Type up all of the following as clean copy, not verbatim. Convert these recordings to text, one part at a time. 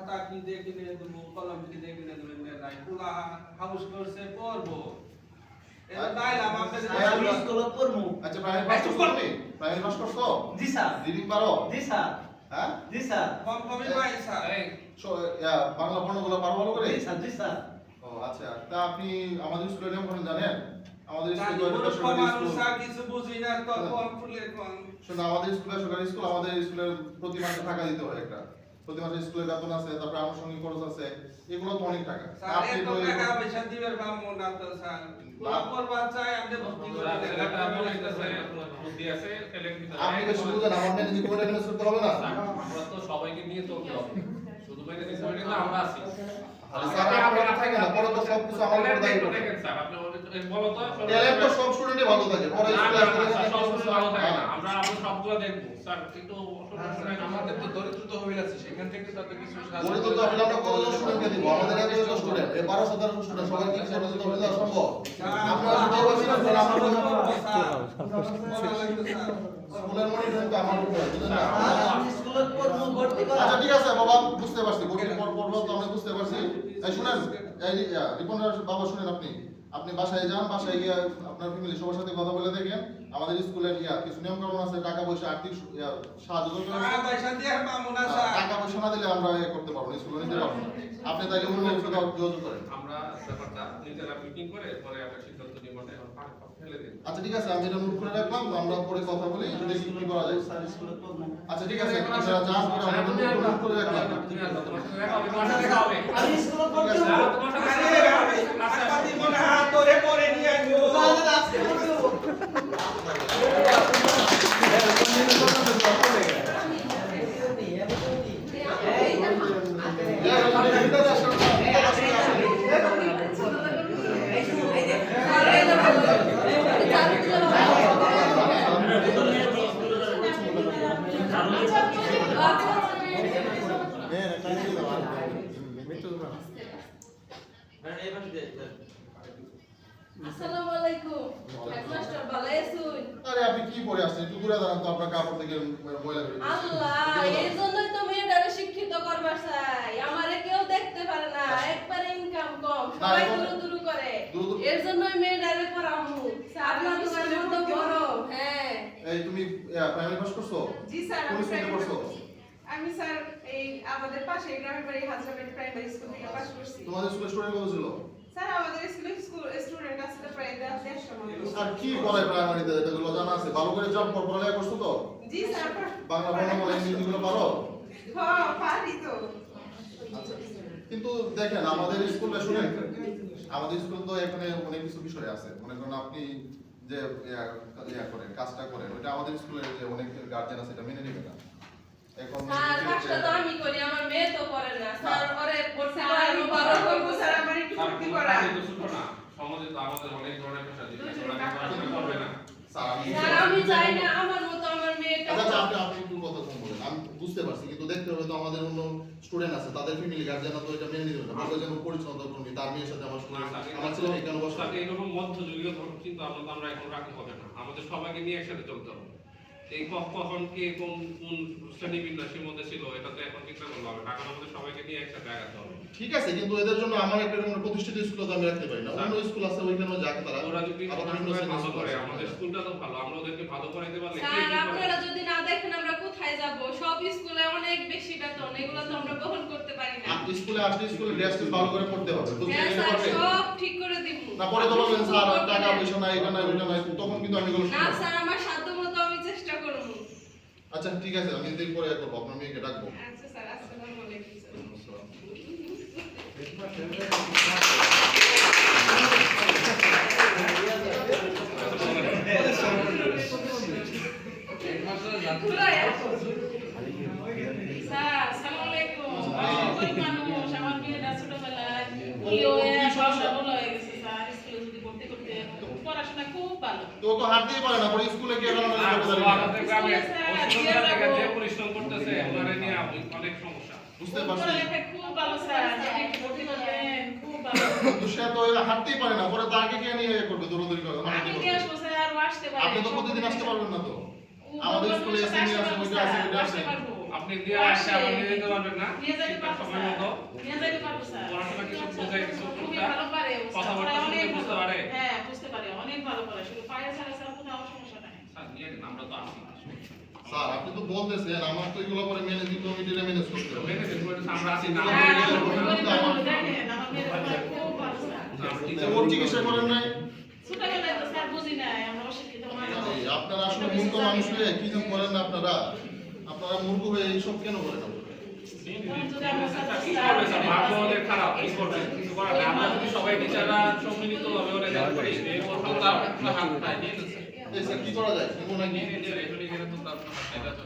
খাতা কিনে কিনে দেবো, কলম কিনে কিনে দেবো, নাই পুরা হাউস করছে পড়বো। এটা দাইলাম আপনাদের স্কুলে পড়মু। আচ্ছা প্রাইমারি পাস করছো তুমি? প্রাইমারি পাস করছো? জি স্যার। রিডিং পারো? জি স্যার। হ্যাঁ? জি স্যার। কম কমই পাই স্যার। বাংলা বর্ণগুলো পারো ভালো করে? জি স্যার। জি স্যার। ও আচ্ছা, তা আপনি আমাদের স্কুলের নিয়ম কানুন জানেন? আমাদের জানি স্কুলে বড় সরকারি মানুষ স্কুল। স্যার, কিছু বুঝি না তো কোন ফুলে কোন। শুনুন, আমাদের স্কুলে সরকারি স্কুল, আমাদের স্কুলের প্রতি মাসে টাকা দিতে হয় একটা। প্রতি মাসে স্কুলের বেতন আছে, তারপরে আনুষঙ্গিক খরচ আছে, এগুলো তো অনেক টাকা। স্যার আপনি এত তো টাকা পয়সা দিবেন পাবো না তো স্যার। পুরো বাচ্চা আমি ভর্তি করে ছেলেটা বলতেছে বুদ্ধি আছে ছেলে কিন্তু আপনি বেশি বুঝেন, আমার ম্যানেজিং কমিটি ম্যানেজ করতে হবে না? আমরা তো সবাইকে নিয়ে চলতে হবে শুধু ম্যানেজিং কমিটি না আমরা আছি স্যার আপনারা থাকেন না, পরে তো সব কিছু আমার উপর দায়িত্ব। দেখেন স্যার আপনি বলো তো ট্যালেন্ট তো সব স্টুডেন্টই ভালো থাকে, পরে স্কুলে আসলে সব স্টুডেন্ট ভালো থাকে না আমরা সবগুলো দেখবো স্যার কিন্তু আমাদের তো দরিদ্র তহবিল আছে, সেখান থেকে তাদের কিছু গণিত তো আমরা কতজন স্টুডেন্টকে দিব? আমাদের এত স্টুডেন্ট, এই 1200 স্টুডেন্ট সবাই কি সেটা তো হইলো সম্ভব? আপনারা যদি বলছেন তাহলে আমরা স্কুলের মনিটরিং তো আমার উপর, বুঝলেন না? আমি স্কুলে পড়মু, ভর্তি করা। আচ্ছা ঠিক আছে বাবা, বুঝতে পারছি, গণিত পড়বো তো আমরা বুঝতে পারছি। এই শুনেন, এই রিপন বাবা শুনেন, আপনি বাসায় যান, বাসায় গিয়ে আপনার ফ্যামিলি সবার সাথে কথা বলে দেখেন। আমাদের স্কুলের কিছু নিয়ম কানুন আছে, টাকা পয়সা আর্থিক সাহায্য করতে হবে। টাকা পয়সা দিয়ে পাবো না স্যার। টাকা পয়সা না দিলে আমরা করতে পারবো না, স্কুলে নিতে পারবো না। আপনি তাইলে অন্য কিছু যোগাযোগ করেন। আমরা ব্যাপারটা নিজেরা মিটিং করে পরে একটা সিদ্ধান্ত নিব না এখন ফেলে দিন আচ্ছা ঠিক আছে, আমি এটা নোট করে রাখলাম, আমরা পরে কথা বলি, দেখি কি করা যায়। স্যার স্কুলে পড়মু। আচ্ছা ঠিক আছে, আপনারা যান, পরে আমরা নোট করে রাখলাম। তুমি আসো তোমার সাথে দেখা হবে তোমার সাথে দেখা হবে আমি স্কুলে পড়তে স্যার হবে। তোমার সাথে আরে দেখা হবে টাকা দিব না, তোরে পরে নিয়ে আইবো। তাহলে আজকে পড়তে হবে। আসসালামু আলাইকুম হেডমাস্টার ভালো আছেন? আরে আপনি কি পরে আসছেন? একটু ঘুরে দাঁড়ান তো, আপনার কাপড় থেকে ময়লা বেরিয়ে যাচ্ছে। আল্লাহ এই জন্যই তো মেয়েটারে শিক্ষিত করবার চাই। আমারে কেউ দেখতে পারে না, একবারে ইনকাম কম, সবাই দূর দূর করে। এর জন্যই মেয়েটারে পড়ামু। আপনার দোকানের মতো বড়। হ্যাঁ এই তুমি প্রাইমারি পাস করছো? জি স্যার, কোন আমি স্কুলে প্রাইমারি পড়ছো? আমি স্যার এই আমাদের পাশে গ্রামের বাড়ি হাজরাবাড়ি প্রাইমারি স্কুল থেকে পাস করছি। তোমাদের স্কুলে স্টুডেন্ট কত ছিল? স্যার আমাদের স্কুলে স্টুডেন্ট আছে প্রায় 150 মতো। আর কি পড়ায় প্রাইমারিতে, এগুলো জানা আছে? ভালো করে জব পড়ালেখা করছো তো? জি স্যার। বাংলা বর্ণমালা ইংরেজি গুলো পারো? হ্যাঁ পারি তো। আচ্ছা, কিন্তু দেখেন আমাদের স্কুলে শুনেন, আমাদের স্কুল তো এখানে অনেক কিছু বিষয় আছে। মনে করেন আপনি যে করেন, কাজটা করেন, ওটা আমাদের স্কুলের যে অনেক গার্জিয়ান আছে এটা মেনে নেবে না। এখন স্যার কাজটা তো আমি করি, আমার মেয়ে তো করে না। স্যার ওরে পড়তে স্যার আমি বড় করব স্যার, আমার একটু স্যার ভর্তি তোমার করা। কাছে তো ছোট না সমাজে তো আমাদের অনেক ধরনের পেশা আছে ওরা পড়াশোনা করবে না স্যার আমি চাই না আমার মতো আমার মেয়েটা। আচ্ছা আপনি একটু কথা কম বলেন, আমি বুঝতে পারছি, কিন্তু দেখতে হবে তো আমাদের অন্য স্টুডেন্ট আছে, তাদের ফ্যামিলি গার্জিয়ান তো এটা মেনে নেবে না। বলবে যেন পরিচ্ছন্নতা কর্মী, তার মেয়ের সাথে আমার স্কুলে আমার ছেলে কেন বসে? সাথে এরকম মধ্যযুগীয় ধর্ম কিন্তু আমরা এখন রাখতে হবে না আমাদের সবাইকে নিয়ে একসাথে চলতে হবে এই কখন কে কোন কোন শ্রেণী বিন্যাসের মধ্যে ছিল এটা তো এখন চিন্তা করতে হবে টাকা আমাদের সবাইকে নিয়ে একসাথে আগাতে হবে ঠিক আছে, কিন্তু এদের জন্য আমার একটা প্রতিষ্ঠিত স্কুল তো আমি রাখতে পারি না। অন্য স্কুল আছে ওইখানে যাকে তারা ওরা যদি ভালো করে আমাদের স্কুলটা তো ভালো আমরা ওদেরকে ভালো করাইতে পারলে স্যার আপনারা যদি না দেখেন আমরা কোথায় যাব? সব স্কুলে অনেক বেশি বেতন, এগুলো তো আমরা বহন করতে পারি না। আপনি স্কুলে আসলে স্কুলে ড্রেস ভালো করে পড়তে হবে, বুঝতে হ্যাঁ পেরেছেন? স্যার সব ঠিক করে দিব। না পরে তো বলবেন স্যার টাকা পয়সা নাই, এটা নাই ওইটা নাই, তখন কিন্তু আমি এগুলো না শুনবো। স্যার আমার সাধ্যমতো আমি চেষ্টা করব। আচ্ছা ঠিক আছে, আমি এদিক পরে করবো, আপনার মেয়েকে ডাকবো। আচ্ছা স্যার, আসসালামু আলাইকুম স্যার। স্যার আসসালামু আলাইকুম। ওই মানুষ আমার মেয়েটা ছোটবেলায় কি হয়ে বড় হয়ে গেছে স্যার, স্কুলে যদি ভর্তি করতে পড়াশোনা খুব ভালো। তো তো হাঁটতেই পারে না, পরে স্কুলে গিয়ে কেন আমাদের গ্রামে অসুবিধা থেকে যে পরিশ্রম করতেছে ওনারে নিয়ে অনেক সমস্যা বুঝতে পারছি, পড়ালেখা খুব ভালো স্যার, যদি একটু ভর্তি করতেন খুব ভালো। কিন্তু সে তো হাঁটতেই পারে না, পরে তাকে কে নিয়ে করবে, দৌড়দৌড়ি করবে, আমি হাঁটতে নিয়ে করবে। আসবো স্যার, আর আসতে পারে। আপনি তো প্রতিদিন আসতে পারবেন না তো, আমাদের স্কুলে এসে নিয়ে আসেন, ওইটা আসে ওইটা আসে। আপনি আপনি দিয়ে আসে আবার নিয়ে যেতে পারবেন না নিয়ে যাইতে ঠিকঠাক পারবো সময় স্যার। মতো নিয়ে যাইতে পারবো স্যার। পড়াশোনা কিছু বোঝায় কিছু খুবই টুকটাক ভালো পারে ও, স্যার। কথাবার্তা পড়ায় শুনলে অনেক বুঝতে ভালো। পারে। হ্যাঁ, বুঝতে পারে। অনেক ভালো পড়ে। শুধু পায়ে ছাড়া স্যার কোথাও সমস্যা নাই। স্যার নিয়ে যান, আমরা তো আছি স্যার আপনি তো বলতেছেন আমার তো এগুলো পরে ম্যানেজিং কমিটিরে ম্যানেজ করতে হবে মেনে নেন, বলে আমরা আছি না হ্যাঁ, আমরা আমার গেলে গরিব হবে না। মানুষ, দেখেন, আমার মেয়ের পড়ায় খুব ভালো স্যার। ওর চিকিৎসা করেন নাই ছোটবেলায় তো স্যার বুঝি নাই, আমরা অশিক্ষিত মানুষ। এই, আপনারা আসলে মূর্খ মানুষ হয়ে কি যে করেন না আপনারা আপনারা মূর্খ হয়ে এইসব কেন করেন আপনারা? তখন যদি আমরা স্যার কি করবে স্যার, ভাগ্য ওদের খারাপ, কি করবে? কিছু করার নেই। আমরা যদি সবাই টিচাররা সম্মিলিতভাবে ওরা হেল্প করি, এই প্রথমটা আপনার হাত নাই, নিয়ে নিন স্যার। এই স্যার কি করা যায় কেমন নাকি নিয়ে নিন স্যার, এগুলি এখানে তো তার আপনার হাত নাই, এটা তো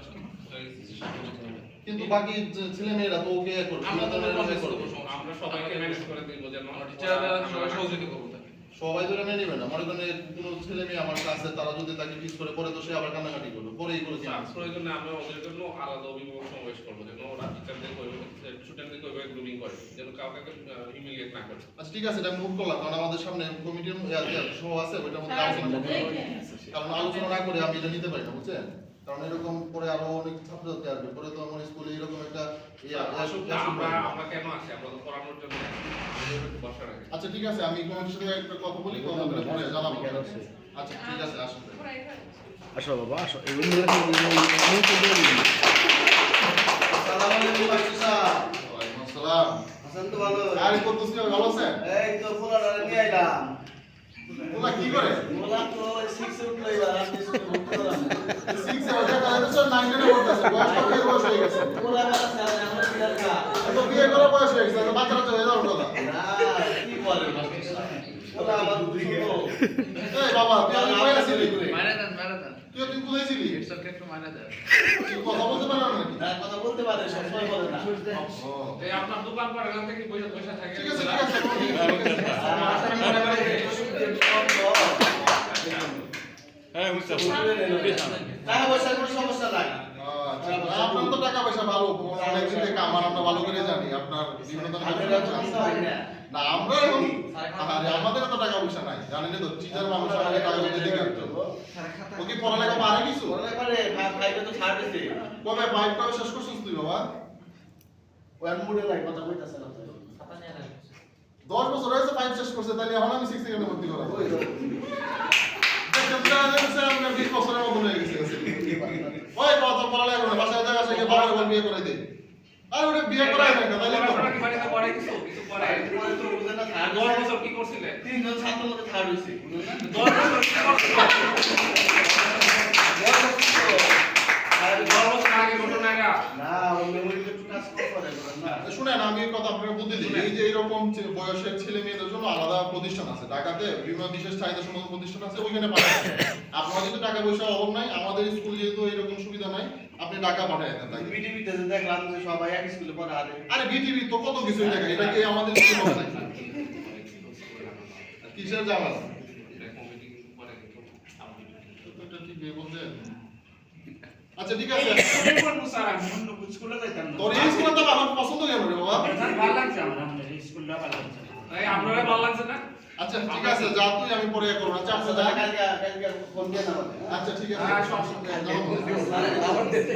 কিন্তু বাকি ছেলে মেয়েরা তো ওকে করবে আমরা তো ওনাদের প্রমিস করবে। করবো, আমরা সবাইকে ম্যানেজ করে দিব যেন টিচাররা সবাই সহযোগিতা করবো তাকে। সবাই ধরে মেনে নেবে না মনে করেন কোনো ছেলে মেয়ে আমার ক্লাসে তারা যদি তাকে পিস করে পরে তো সে আবার কান্নাকাটি করবে পরে এইগুলো কি স্যার, প্রয়োজনে আমরা ওদের জন্য আলাদা অভিভাবক সমাবেশ করবো, যেন ওরা টিচারদের স্টুডেন্টদের ওইভাবে গ্রুমিং করে, যেন কাউকে হিউমিলিয়েট না করে। আচ্ছা ঠিক আছে এটা নোট করলাম কারণ আমাদের সামনে কমিটির সহ আছে ওইটার মধ্যে স্যার, আলোচনা করতে হবে দেখেন। কারণ আলোচনা না করে আমি এটা নিতে পারি না বুঝছেন কারণ এরকম পরে আরো অনেক ছাত্রছাত্রী আসবে পরে তো আমার স্কুলে এরকম একটা আমরা কেন আসি, আমরা তো পড়ানোর জন্য বসা রাখি। আচ্ছা ঠিক আছে আমি কমিটির সাথে একটা কথা বলি কথা বলে পরে জানাবো আচ্ছা ঠিক আছে আসুন আসো বাবা আসো এগুলো নিয়ে আসো আসসালামু আলাইকুম মাস্টার সাহেব। ওয়ালাইকুম আসসালাম আছেন তো ভালো? আরে কত তুমি ভালো আছেন এই তো পোলাটা নিয়ে আইলাম। তোমরা কি করে পোলা তো 6 এ উঠলো এবার, আপনি স্কুলে ভর্তি করান। 6 এ ওঠা তাহলে তো 9 এ পড়তেছে বয়স হয়ে গেছে পোলা আমার স্যার, আমার বিয়ার গা। তো বিয়ে করার বয়স হয়ে গেছে তো বাচ্চারা চলে যাওয়ার কথা না, কি বলেন মাস্টার সাহেব? পোলা আমার ছোট। এই বাবা তুই আমি কই আছিলি মাইনে দেন। তুই কোথায় ছিলি ইটসকে একটু মাইনে দেন। তুই কথা বলতে পারো না নাকি হ্যাঁ, কথা বলতে পারে, সবসময় বলে না। ও এই আপনার দোকান পর এখান থেকে পয়সা পয়সা থাকে। ঠিক আছে ঠিক আছে হ্যাঁ মুস্তাফা টাকা পয়সার কোনো সমস্যা নাই। আপনার তো টাকা পয়সা ভালো অনেক দিন থেকে আমার আমরা ভালো করে জানি আপনার বিভিন্ন ধরনের আপনারা তো দিতে হয় না। না আমরা এখন আরে আমাদের তো টাকা পয়সা নাই জানেন তো টিচার মানুষ আমাদের টাকা পয়সা দিয়ে কাটতো ও কি পড়ালেখা পারে কিছু পড়ালেখা করে, ফাইভে তো ছাড় দিছে। কবে পাইপ কবে শেষ করছিস তুই বাবা ওই আর মুডে নাই, কথা কইতাছে না তো। 10 বছর হয়েছে পাইপ শেষ করছে তাহলে এখন আমি 6 সেকেন্ডে ভর্তি করা ওই তো। আমরা 20 বছরের মতো হয়ে গেছে ওই কত পড়ালেখা করে বাসায় যায় বাসায় গিয়ে বাবার বল বিয়ে করে দে আর ওটা বিয়ে করাই না তাহলে তো পড়াশোনা কি বাড়িতে পড়ে কিছু পড়ে? পরে তো বুঝে না, থার্ড 10 বছর কি করছিলে? 3 জন ছাত্র মধ্যে থার্ড হইছে। 10 বছর কি করছিলে? 10 বছর আগে ঘটনা এটা। না, ওই মেমোরিতে একটু কাজ করে না। শুনেন আমি এই কথা আপনাকে বুদ্ধি দিই এই যে এরকম বয়সের ছেলে মেয়েদের জন্য আলাদা প্রতিষ্ঠান আছে ঢাকাতে বিভিন্ন বিশেষ চাহিদা সম্পন্ন প্রতিষ্ঠান আছে ওইখানে পাঠায় আপনার যদি টাকা পয়সা অভাব নাই আমাদের স্কুল যেহেতু এরকম সুবিধা নাই আপনি টাকা পাঠায় দেন তাকে বিটিভিতে যে দেখলাম যে সবাই এক স্কুলে পড়ে আরে আরে বিটিভি তো কত কিছুই দেখা এটা কি আমাদের স্কুল হবে নাকি কিসের জামাল এটা ঠিক বলছেন আচ্ছা ঠিক আছে তোর এই স্কুলে তো আমার পছন্দ কেন রে বাবা এই আপনারা ভালো লাগছে না? আচ্ছা ঠিক আছে যা তুই আমি পরে করব আচ্ছা আপনি যা কালকে ফোন দিয়ে না আমাকে। আচ্ছা ঠিক আছে হ্যাঁ, সব যাও। আবার দিতে।